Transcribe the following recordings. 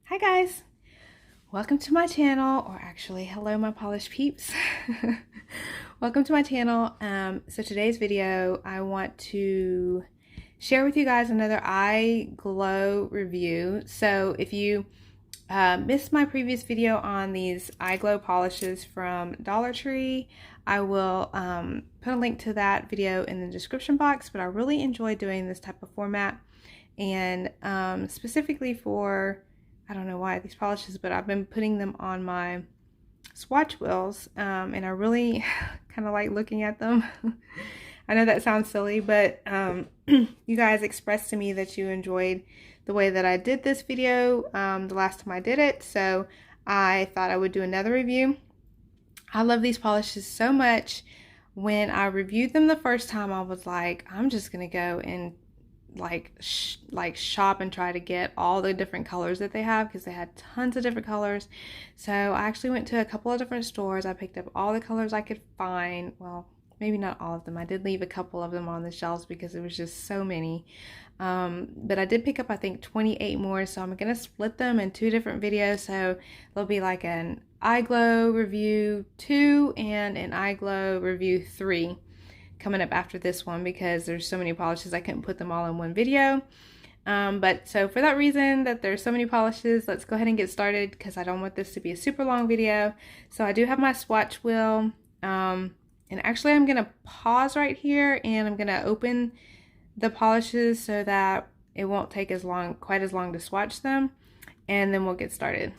Hi guys, welcome to my channel, or actually hello my polished peeps. Welcome to my channel. So today's video I want to share with you guys another iGlow review. So if you missed my previous video on these iGlow polishes from Dollar Tree, I will put a link to that video in the description box, but I really enjoy doing this type of format, and specifically for, I don't know why these polishes, but I've been putting them on my Swatch wheels, and I really kind of like looking at them. I know that sounds silly, but you guys expressed to me that you enjoyed the way that I did this video the last time I did it, so I thought I would do another review. I love these polishes so much. When I reviewed them the first time, I was like, I'm just gonna go and like shop and try to get all the different colors that they have, because they had tons of different colors. So I actually went to a couple of different stores. I picked up all the colors I could find. Well, maybe not all of them. I did leave a couple of them on the shelves because it was just so many. But I did pick up, I think, 28 more, so I'm gonna split them in two different videos. So there'll be like an iGlow review 2 and an iGlow review 3 coming up after this one, because there's so many polishes I couldn't put them all in one video. But so for that reason, that there's so many polishes, let's go ahead and get started, because I don't want this to be a super long video. So I do have my swatch wheel, and actually I'm gonna pause right here and I'm gonna open the polishes so that it won't take quite as long to swatch them, and then we'll get started.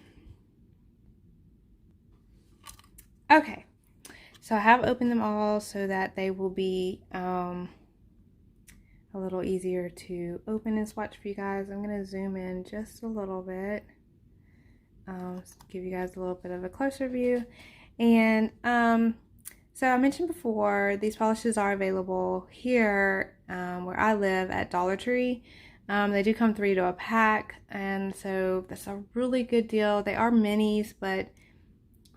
Okay. So I have opened them all so that they will be a little easier to open and swatch for you guys. I'm going to zoom in just a little bit, give you guys a little bit of a closer view. And so I mentioned before, these polishes are available here where I live at Dollar Tree. They do come 3 to a pack, and so that's a really good deal. They are minis, but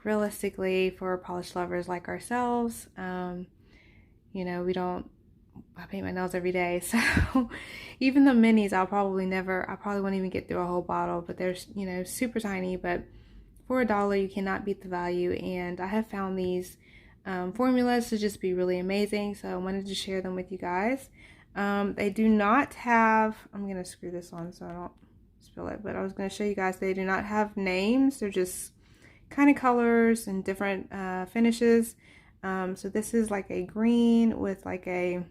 realistically, for polish lovers like ourselves, you know, I paint my nails every day, so even the minis, I probably won't even get through a whole bottle, but they're, you know, super tiny. But for $1, you cannot beat the value, and I have found these formulas to just be really amazing, so I wanted to share them with you guys. They do not have, I'm gonna screw this on so I don't spill it, but I was gonna show you guys, they do not have names. They're just kind of colors and different finishes. So this is like a green with like a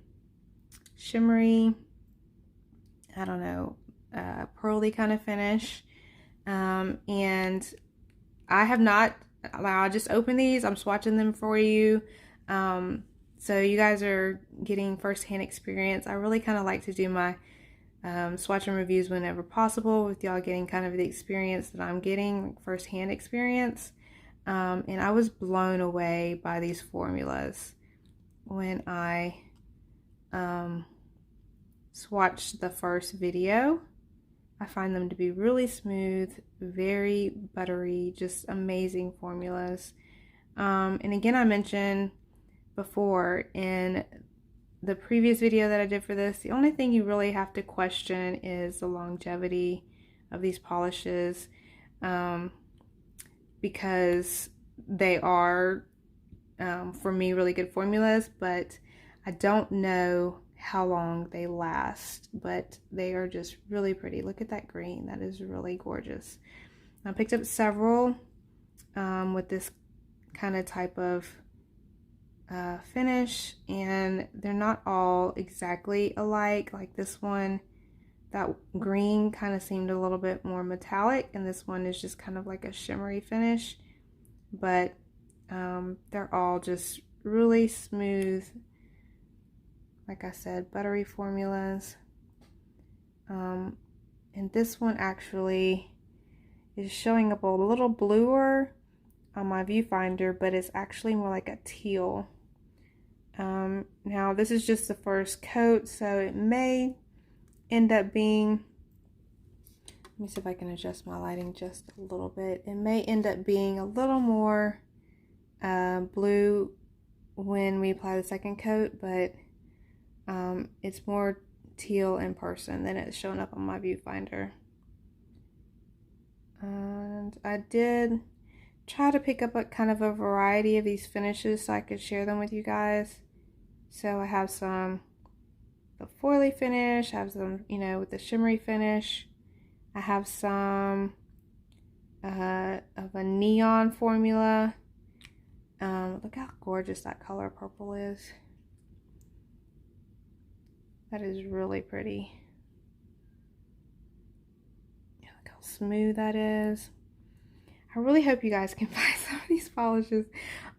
shimmery, I don't know, pearly kind of finish. And I have not, I'll just open these, I'm swatching them for you. So you guys are getting first-hand experience. I really kind of like to do my swatching reviews whenever possible, with y'all getting kind of the experience that I'm getting, first-hand experience. And I was blown away by these formulas when I swatched the first video. I find them to be really smooth, very buttery, just amazing formulas. And again, I mentioned before in the previous video that I did for this, the only thing you really have to question is the longevity of these polishes, because they are, for me, really good formulas, but I don't know how long they last, but they are just really pretty. Look at that green, that is really gorgeous. I picked up several with this kind of type of finish, and they're not all exactly alike. Like this one, that green kind of seemed a little bit more metallic, and this one is just kind of like a shimmery finish, but they're all just really smooth, like I said, buttery formulas. And this one actually is showing up a little bluer on my viewfinder, but it's actually more like a teal. Now this is just the first coat, so it may end up being, let me see if I can adjust my lighting just a little bit. It may end up being a little more blue when we apply the second coat, but it's more teal in person than it's showing up on my viewfinder. And I did try to pick up a kind of a variety of these finishes so I could share them with you guys. So I have some the foily finish, I have some, you know, with the shimmery finish. I have some of a neon formula. Look how gorgeous that color purple is. That is really pretty. Look how smooth that is. I really hope you guys can find some of these polishes.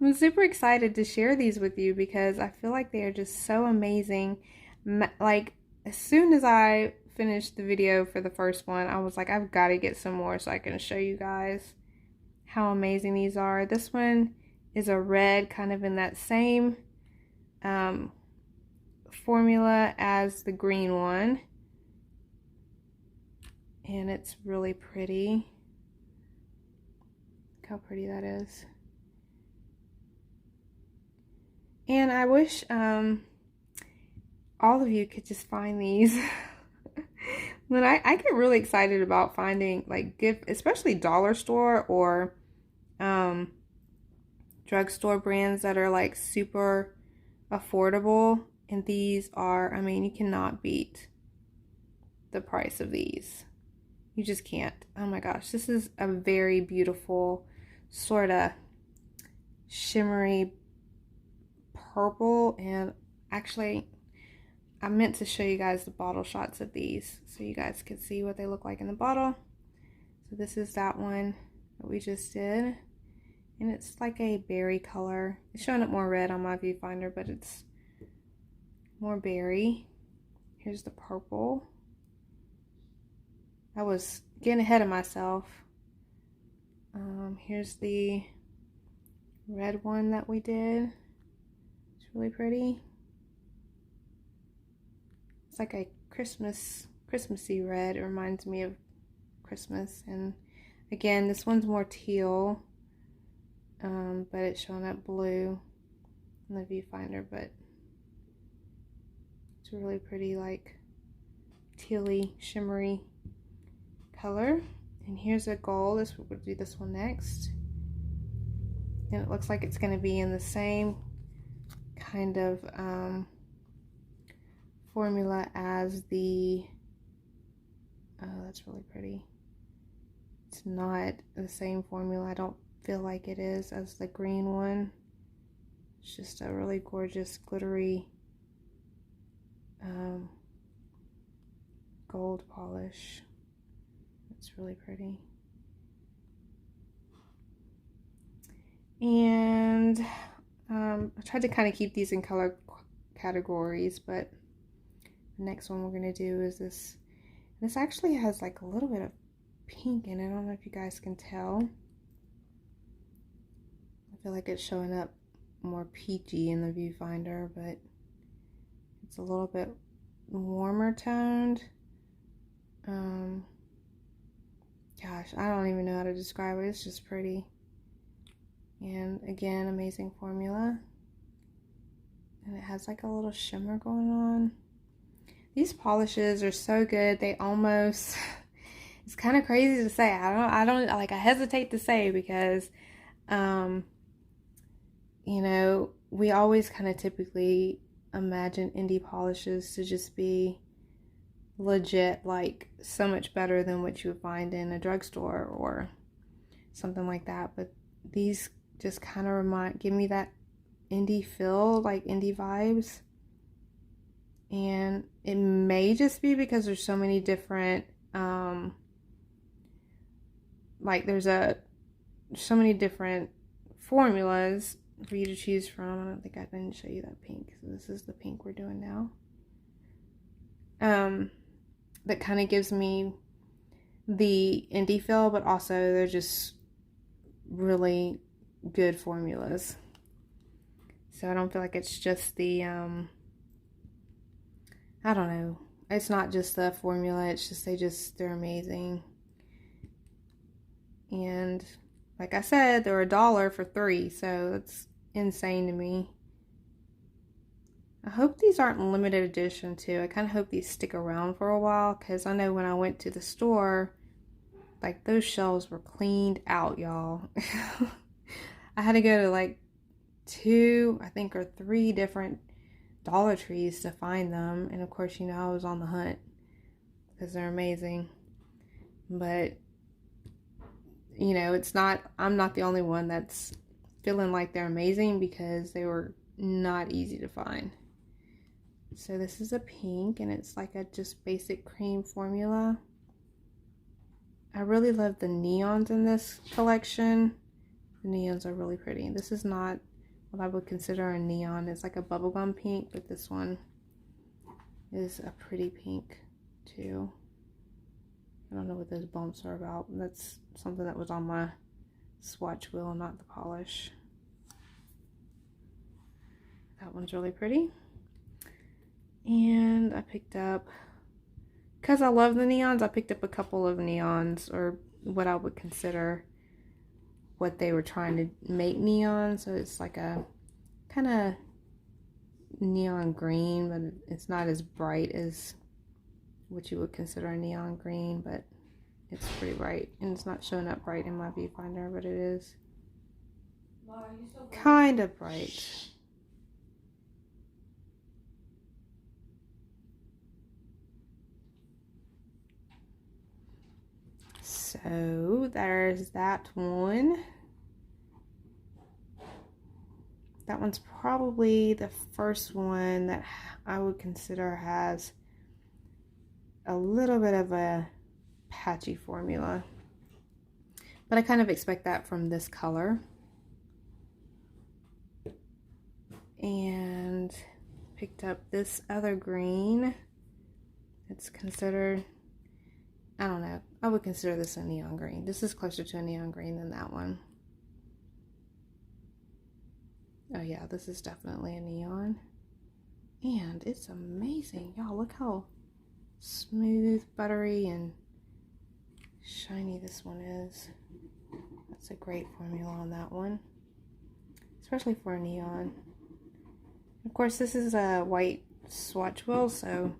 I'm super excited to share these with you because I feel like they are just so amazing. Like, as soon as I finished the video for the first one, I was like, I've got to get some more so I can show you guys how amazing these are. This one is a red, kind of in that same formula as the green one. And it's really pretty. Look how pretty that is. And I wish all of you could just find these. When I get really excited about finding like gift, especially dollar store or drugstore brands that are like super affordable. And these are, I mean, you cannot beat the price of these. You just can't. Oh my gosh, this is a very beautiful sort of shimmery purple. And actually, I meant to show you guys the bottle shots of these so you guys could see what they look like in the bottle. So this is that one that we just did. And it's like a berry color. It's showing up more red on my viewfinder, but it's more berry. Here's the purple. I was getting ahead of myself. Here's the red one that we did. It's really pretty. It's like a Christmassy red. It reminds me of Christmas. And again, this one's more teal, but it's showing up blue in the viewfinder. But it's a really pretty, like tealy, shimmery color. And here's a gold. We'll do this one next. And it looks like it's going to be in the same kind of formula as the, oh, that's really pretty. It's not the same formula. I don't feel like it is as the green one. It's just a really gorgeous glittery gold polish. It's really pretty. And I tried to kind of keep these in color categories, but the next one we're going to do is this. This actually has like a little bit of pink in it. I don't know if you guys can tell. I feel like it's showing up more peachy in the viewfinder, but it's a little bit warmer toned. Gosh, I don't even know how to describe it. It's just pretty. And again, amazing formula. And it has like a little shimmer going on. These polishes are so good. They almost, it's kind of crazy to say. I hesitate to say because, you know, we always kind of typically imagine indie polishes to just be legit, like so much better than what you would find in a drugstore or something like that. But these just kind of give me that indie feel, like indie vibes. And it may just be because there's so many different like there's so many different formulas for you to choose from. I don't think I didn't show you that pink, so this is the pink we're doing now. That kind of gives me the indie feel, but also they're just really good formulas. So I don't feel like it's just the I don't know. It's not just the formula, it's just they're amazing. And like I said, they're $1 for 3, so that's insane to me. I hope these aren't limited edition too. I kind of hope these stick around for a while, because I know when I went to the store Like those shelves were cleaned out, y'all. I had to go to like 2, I think, or 3 different Dollar Trees to find them. And of course, you know, I was on the hunt because they're amazing. But, you know, I'm not the only one that's feeling like they're amazing because they were not easy to find. So this is a pink, and it's like a just basic cream formula. I really love the neons in this collection. The neons are really pretty. This is not what I would consider a neon. It's like a bubblegum pink, but this one is a pretty pink too. I don't know what those bumps are about. That's something that was on my swatch wheel, not the polish. That one's really pretty. And I picked up, because I love the neons, I picked up a couple of neons, or what I would consider what they were trying to make neon. So it's like a kind of neon green, but it's not as bright as what you would consider a neon green, but it's pretty bright, and it's not showing up bright in my viewfinder, but it is kind of bright. So there's that one. That one's probably the first one that I would consider has a little bit of a patchy formula, but I kind of expect that from this color. And picked up this other green. It's considered, I don't know, I would consider this a neon green. This is closer to a neon green than that one. Oh yeah, this is definitely a neon. And it's amazing. Y'all, look how smooth, buttery, and shiny this one is. That's a great formula on that one, especially for a neon. Of course, this is a white swatch wheel, so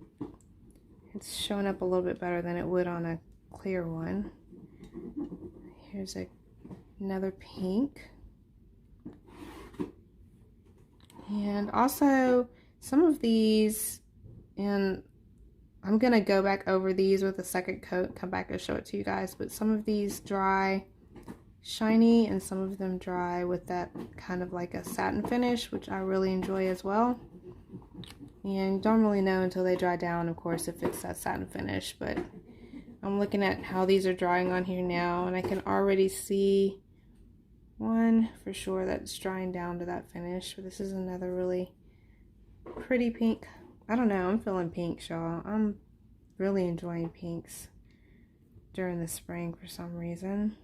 it's showing up a little bit better than it would on a clear one. Here's another pink. And also some of these, and I'm gonna go back over these with a second coat, come back and show it to you guys, but some of these dry shiny and some of them dry with that kind of like a satin finish, which I really enjoy as well. And you don't really know until they dry down, of course, if it's that satin finish, but I'm looking at how these are drying on here now, and I can already see one for sure that's drying down to that finish. But this is another really pretty pink. I don't know, I'm feeling pink, y'all. I'm really enjoying pinks during the spring for some reason.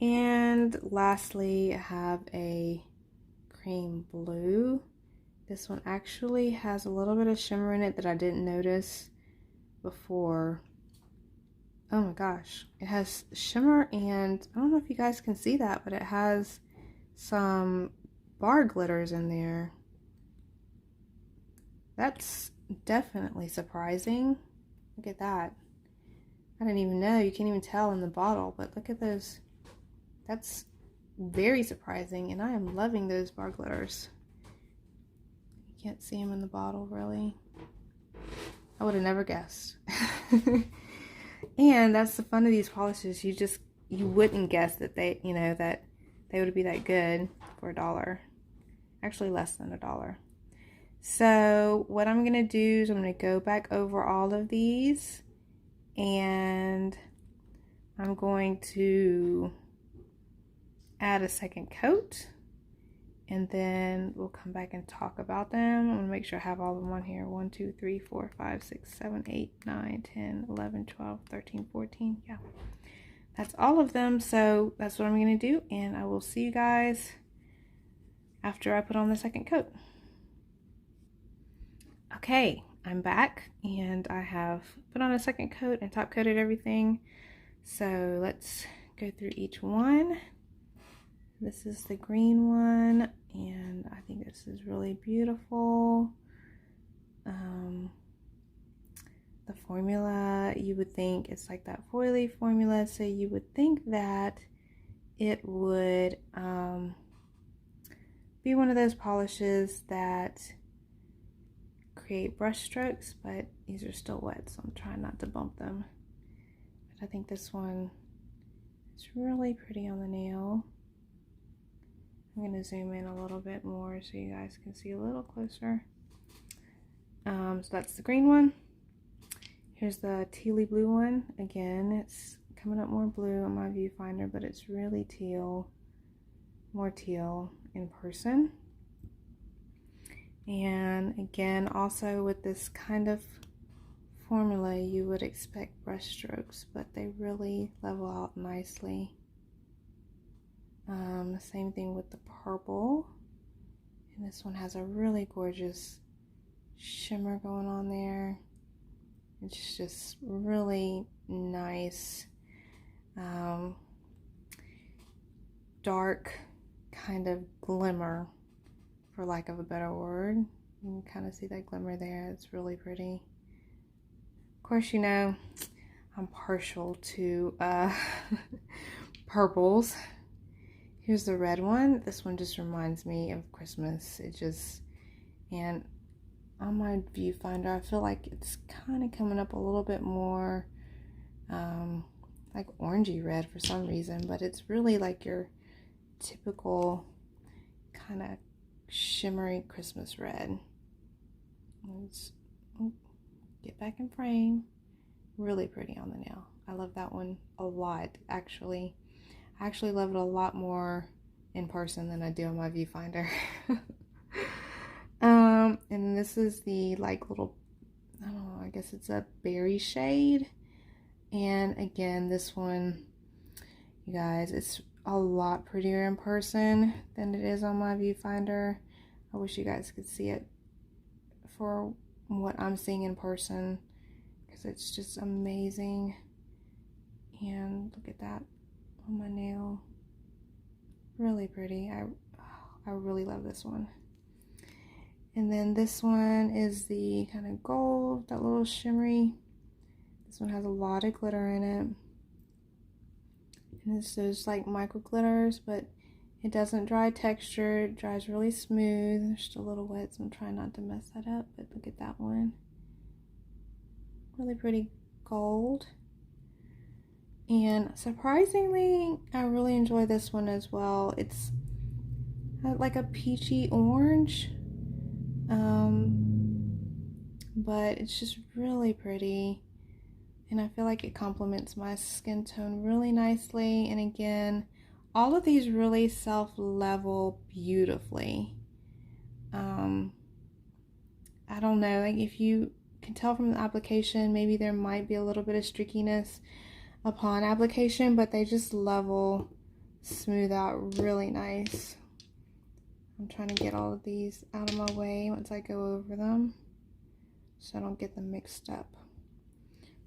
And lastly, I have a cream blue. This one actually has a little bit of shimmer in it that I didn't notice before. Oh my gosh, it has shimmer, and I don't know if you guys can see that, but it has some bar glitters in there. That's definitely surprising. Look at that. I didn't even know. You can't even tell in the bottle, but look at those. That's very surprising, and I am loving those bar glitters. You can't see them in the bottle, really. I would have never guessed. And that's the fun of these polishes. You wouldn't guess that they, you know, that they would be that good for $1. Actually, less than $1. So what I'm gonna do is I'm gonna go back over all of these, and I'm going to add a second coat, and then we'll come back and talk about them. I'm gonna make sure I have all of them on here. 1, 2, 3, 4, 5, 6, 7, 8, 9, 10, 11, 12, 13, 14. Yeah, that's all of them. So that's what I'm gonna do, and I will see you guys after I put on the second coat. Okay, I'm back, and I have put on a second coat and top coated everything. So let's go through each one. This is the green one, and I think this is really beautiful. the formula, you would think it's like that foily formula, so you would think that it would be one of those polishes that create brush strokes, but these are still wet, so I'm trying not to bump them. But I think this one is really pretty on the nail. I'm going to zoom in a little bit more so you guys can see a little closer. So that's the green one. Here's the tealy blue one. Again, it's coming up more blue on my viewfinder, but it's really teal, more teal in person. And again, also with this kind of formula, you would expect brush strokes, but they really level out nicely. Same thing with the purple, and this one has a really gorgeous shimmer going on there. It's just really nice, dark kind of glimmer, for lack of a better word. You can kind of see that glimmer there. It's really pretty. Of course, you know, I'm partial to purples. Here's the red one. This one just reminds me of Christmas. It just, and on my viewfinder, I feel like it's kind of coming up a little bit more like orangey red for some reason, but it's really like your typical kind of shimmery Christmas red. Let's get back in frame. Really pretty on the nail. I love that one a lot, actually. I actually love it a lot more in person than I do on my viewfinder. And this is the like little, I don't know, I guess it's a berry shade. And again, this one, you guys, it's a lot prettier in person than it is on my viewfinder. I wish you guys could see it for what I'm seeing in person, because it's just amazing. And look at that on my nail. Really pretty. I really love this one. And then this one is the kind of gold, that little shimmery. This one has a lot of glitter in it. And it's those like micro glitters, but it doesn't dry texture. It dries really smooth. They're still a little wet, so I'm trying not to mess that up. But look at that one. Really pretty gold. And surprisingly, I really enjoy this one as well. It's like a peachy orange. But it's just really pretty. And I feel like it complements my skin tone really nicely. And again, all of these really self-level beautifully. I don't know, like if you can tell from the application, maybe there might be a little bit of streakiness upon application, but they just level, smooth out really nice. I'm trying to get all of these out of my way once I go over them, so I don't get them mixed up.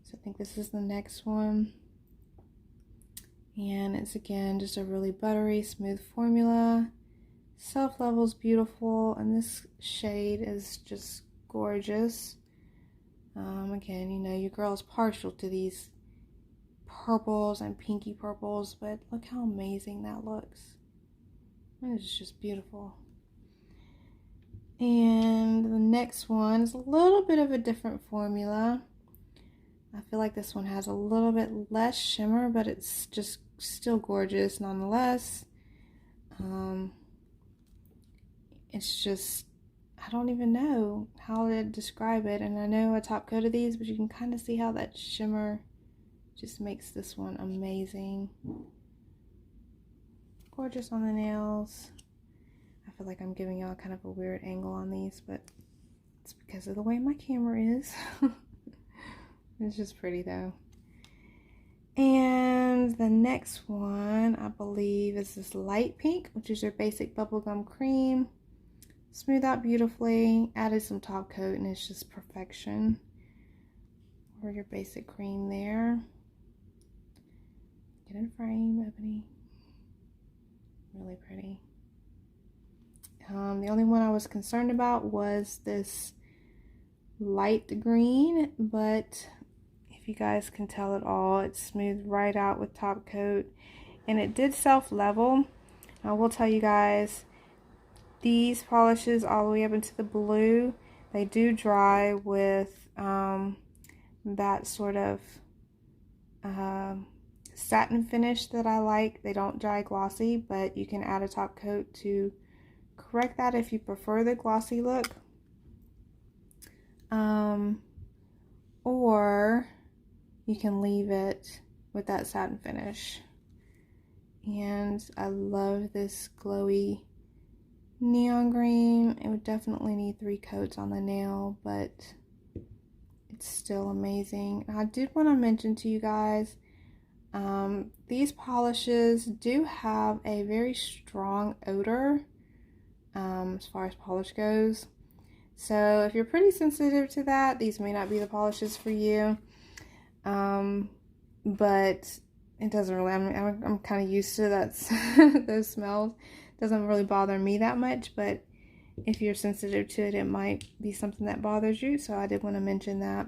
So I think this is the next one. And it's again just a really buttery, smooth formula. Self level's beautiful, and this shade is just gorgeous. Again, you know, your girl's partial to these purples and pinky purples, but look how amazing that looks. It's just beautiful. And the next one is a little bit of a different formula. I feel like this one has a little bit less shimmer, but it's just still gorgeous nonetheless. It's just, I don't even know how to describe it. And I know I top coated these, but you can kind of see how that shimmer just makes this one amazing. Gorgeous on the nails. I feel like I'm giving y'all kind of a weird angle on these, but it's because of the way my camera is. It's just pretty though. And the next one, I believe, is this light pink, which is your basic bubblegum cream. Smooth out beautifully. Added some top coat, and it's just perfection. Or your basic cream there. Get in frame, Ebony. Really pretty. The only one I was concerned about was this light green, but if you guys can tell at all, it's smoothed right out with top coat, and it did self-level. I will tell you guys, these polishes all the way up into the blue, they do dry with that sort of satin finish that I like. They don't dry glossy, but you can add a top coat to correct that if you prefer the glossy look. Or you can leave it with that satin finish. And I love this glowy neon green. It would definitely need 3 coats on the nail, but it's still amazing. I did want to mention to you guys, these polishes do have a very strong odor as far as polish goes. So if you're pretty sensitive to that, these may not be the polishes for you. But it doesn't really, I'm kind of used to that those smells. It doesn't really bother me that much, but if you're sensitive to it, it might be something that bothers you. So I did want to mention that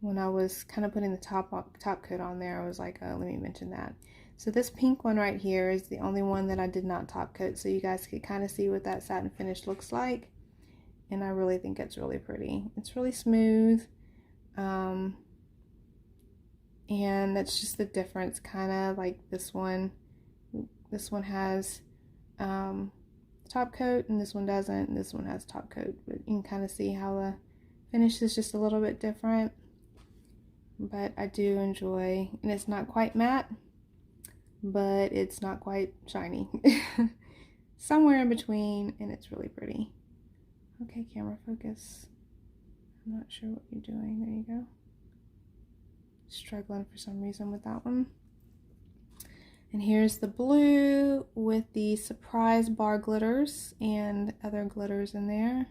when I was kind of putting the top coat on there, I was like, oh, let me mention that. So this pink one right here is the only one that I did not top coat, so you guys could kind of see what that satin finish looks like. And I really think it's really pretty. It's really smooth. And that's just the difference, kind of like this one. This one has top coat, and this one doesn't, and this one has top coat. But you can kind of see how the finish is just a little bit different. But I do enjoy, and it's not quite matte, but it's not quite shiny. Somewhere in between, and it's really pretty. Okay, camera focus. I'm not sure what you're doing. There you go. Struggling for some reason with that one. And here's the blue with the surprise bar glitters and other glitters in there.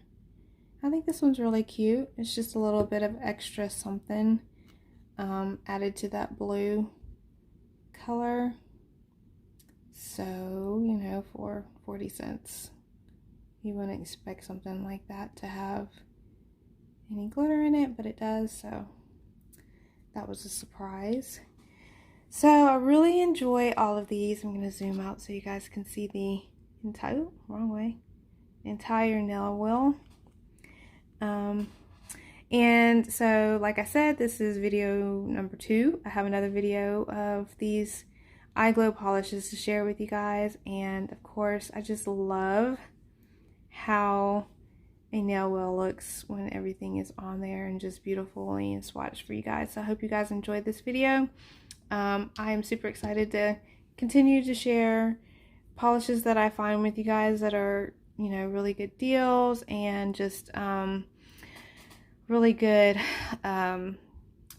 I think this one's really cute. It's just a little bit of extra something added to that blue color. So, you know, for 40 cents, you wouldn't expect something like that to have any glitter in it, but it does, so that was a surprise. So I really enjoy all of these. I'm going to zoom out so you guys can see the entire nail wheel. And so, like I said, this is video number 2. I have another video of these iGlow polishes to share with you guys, and of course I just love how a nail wheel looks when everything is on there and just beautifully swatched for you guys. So I hope you guys enjoyed this video. I am super excited to continue to share polishes that I find with you guys that are, you know, really good deals and just really good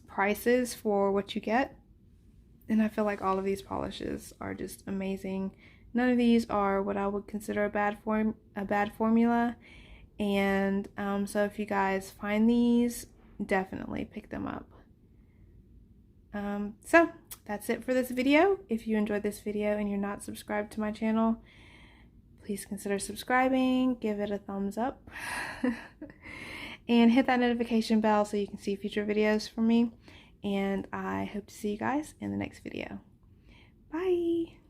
prices for what you get. And I feel like all of these polishes are just amazing. None of these are what I would consider a bad formula. And so if you guys find these, definitely pick them up. So that's it for this video. If you enjoyed this video and you're not subscribed to my channel, please consider subscribing, give it a thumbs up, and hit that notification bell so you can see future videos from me. And I hope to see you guys in the next video. Bye!